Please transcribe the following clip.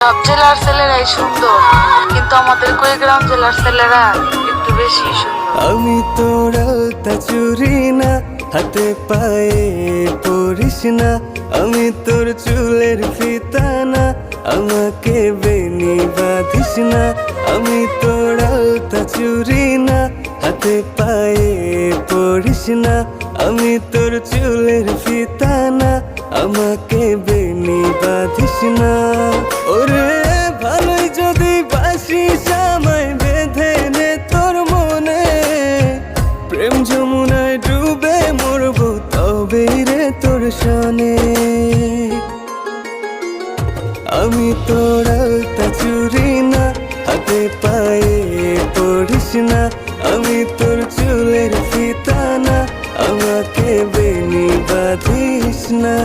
সব জেলার ছেলেরাই সুন্দর, কিন্তু আমাদের কুড়িগ্রাম জেলার ছেলেরা একটু বেশি সুন্দর। আমি তোর আলতা চুরি না, হাতে পায়ে পরিস না। আমি তোর চুলের ফিতা না, আমাকে বেনি বাঁধিস না। আমি তোর আলতা চুরি না, হাতে পায়ে পরিস না। আমি তোর চুলের ফিতা না, আমাকে বেনি বাঁধিস না। ওরে ভালোই যদি বাসিস আমায় বেঁধে নে তোর মনে। প্রেম যমুনায় ডুবে মরবো তবেই রে তোর সনে। আমি তোর আলতা চুরি না, হাতে পায়ে পড়িস না। আমি তোর চুলের ফিতা না, আমাকে বেনি বাঁধিস না।